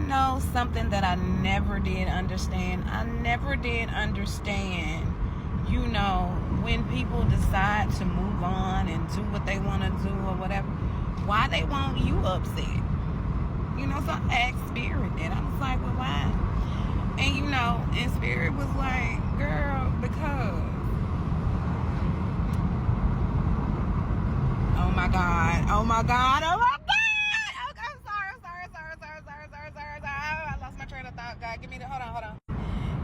know something that I never did understand? I never did understand, when people decide to move on and do what they want to do or whatever, why they want you upset. So I asked Spirit that. I was like, well, why? And Spirit was like, girl, because. Oh my God. Oh my God. Oh my God. Okay, I'm sorry. I lost my train of thought. God, give me the, hold on.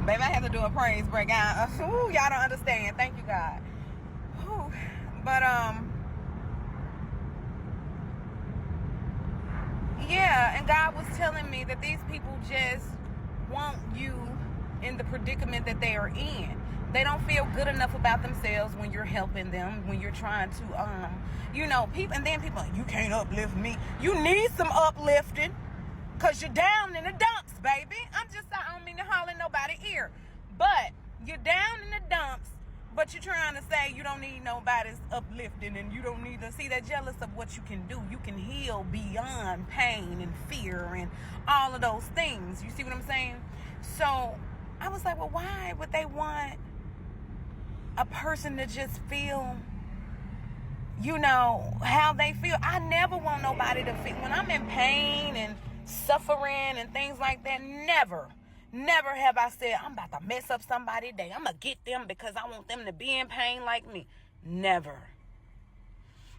Baby, I had to do a praise break. Y'all don't understand. Thank you, God. Whew. But, yeah, and God was telling me that these people just want you in the predicament that they are in. They don't feel good enough about themselves when you're helping them, when you're trying to, people, and then people, you can't uplift me. You need some uplifting because you're down in the dumps, baby. I don't mean to holler in nobody's ear, but you're down in the dumps, but you're trying to say you don't need nobody's uplifting and you don't need to see that jealous of what you can do. You can heal beyond pain and fear and all of those things. You see what I'm saying? So I was like, well, why would they want a person to just feel, how they feel? I never want nobody to feel, when I'm in pain and suffering and things like that, never have I said, I'm about to mess up somebody's day. I'm going to get them because I want them to be in pain like me. Never.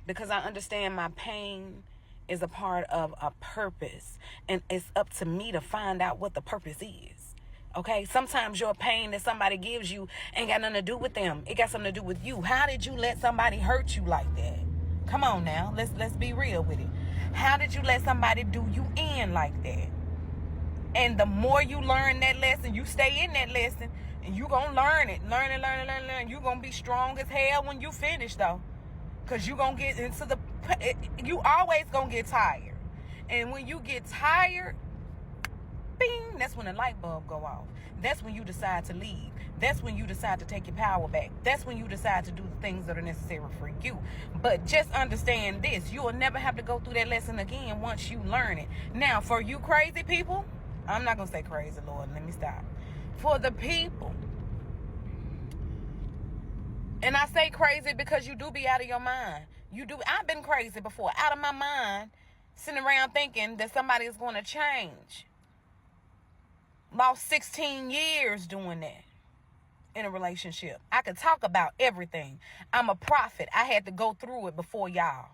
Because I understand my pain is a part of a purpose. And it's up to me to find out what the purpose is. Okay? Sometimes your pain that somebody gives you ain't got nothing to do with them. It got something to do with you. How did you let somebody hurt you like that? Come on now. Let's be real with it. How did you let somebody do you in like that? And the more you learn that lesson, you stay in that lesson, and you gonna learn it. Learn. You gonna be strong as hell when you finish, though. Because you gonna get into you always gonna get tired. And when you get tired, bing, that's when the light bulb go off. That's when you decide to leave. That's when you decide to take your power back. That's when you decide to do the things that are necessary for you. But just understand this. You will never have to go through that lesson again once you learn it. Now, for you crazy people, I'm not going to say crazy, Lord. Let me stop. For the people. And I say crazy because you do be out of your mind. I've been crazy before. Out of my mind. Sitting around thinking that somebody is going to change. Lost 16 years doing that. In a relationship. I could talk about everything. I'm a prophet. I had to go through it before y'all.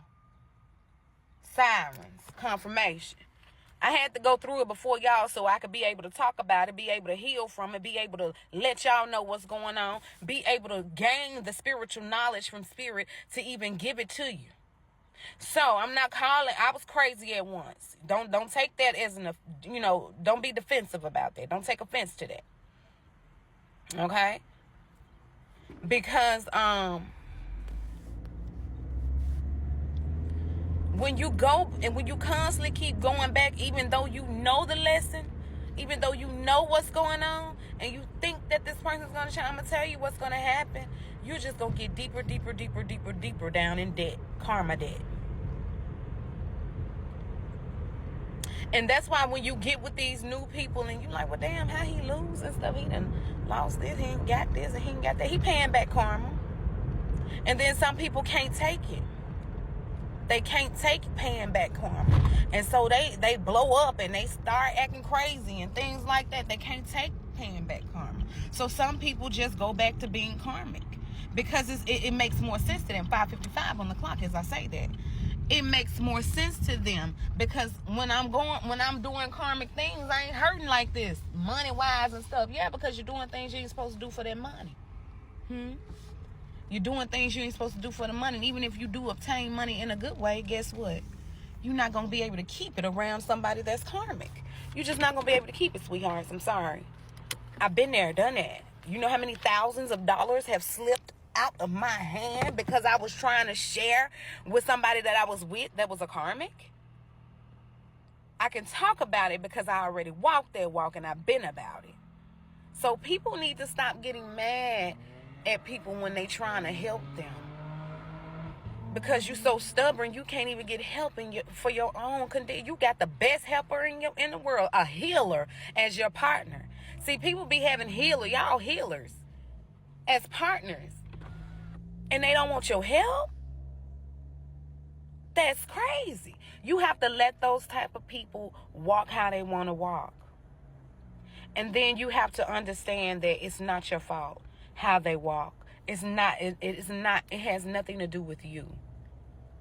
Sirens. Confirmation. I had to go through it before y'all so I could be able to talk about it, be able to heal from it, be able to let y'all know what's going on, be able to gain the spiritual knowledge from Spirit to even give it to you. So I'm not calling, I was crazy at once. Don't take that as don't be defensive about that. Don't take offense to that. Okay? Because when you go and when you constantly keep going back, even though you know the lesson, even though you know what's going on, and you think that this person's going to change, I'm going to tell you what's going to happen. You're just going to get deeper down in debt, karma debt. And that's why when you get with these new people and you like, well, damn, how he lose and stuff. He done lost this, he ain't got this, and he ain't got that. He paying back karma. And then some people can't take it. They can't take paying back karma. And so they blow up and they start acting crazy and things like that. They can't take paying back karma. So some people just go back to being karmic. Because it makes more sense to them. 5:55 on the clock as I say that. It makes more sense to them because when I'm doing karmic things, I ain't hurting like this, money wise and stuff. Yeah, because you're doing things you ain't supposed to do for that money. You're doing things you ain't supposed to do for the money. And even if you do obtain money in a good way, guess what? You're not gonna be able to keep it around somebody that's karmic. You're just not gonna be able to keep it, sweethearts. I'm sorry. I've been there, done that. You know how many thousands of dollars have slipped out of my hand because I was trying to share with somebody that I was with that was a karmic? I can talk about it because I already walked that walk and I've been about it. So people need to stop getting mad at people when they trying to help them. because you're so stubborn, you can't even get help for your own condition. You got the best helper in the world, a healer, as your partner. See, people be having y'all healers as partners, and they don't want your help. That's crazy. You have to let those type of people walk how they want to walk. And then you have to understand that it's not your fault how they walk. It has nothing to do with you,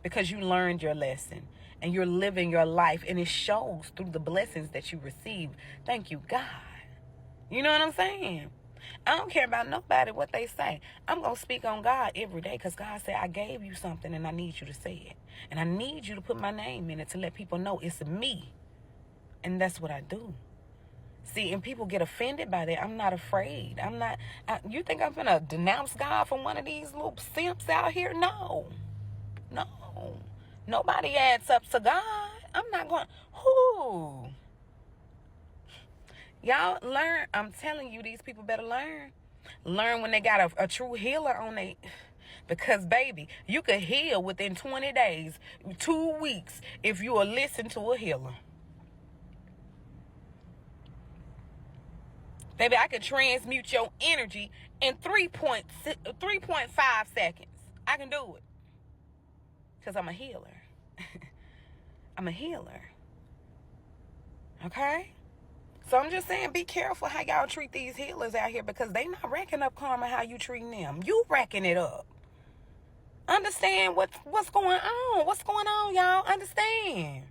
because you learned your lesson and you're living your life, and it shows through the blessings that you receive. Thank you, God. You know what I'm saying? I don't care about nobody, what they say. I'm going to speak on God every day, because God said, I gave you something and I need you to say it. And I need you to put my name in it to let people know it's me. And that's what I do. See, and people get offended by that. I'm not afraid. You think I'm going to denounce God from one of these little simps out here? No. Nobody adds up to God. I'm not going. Who? Y'all learn. I'm telling you, these people better learn. Learn when they got a true healer on they. Because, baby, you could heal within 20 days, 2 weeks, if you will listen to a healer. Baby, I can transmute your energy in 3.5 seconds. I can do it. Because I'm a healer. I'm a healer. Okay? So I'm just saying, be careful how y'all treat these healers out here, because they not racking up karma how you treating them. You racking it up. Understand what's going on. What's going on, y'all? Understand.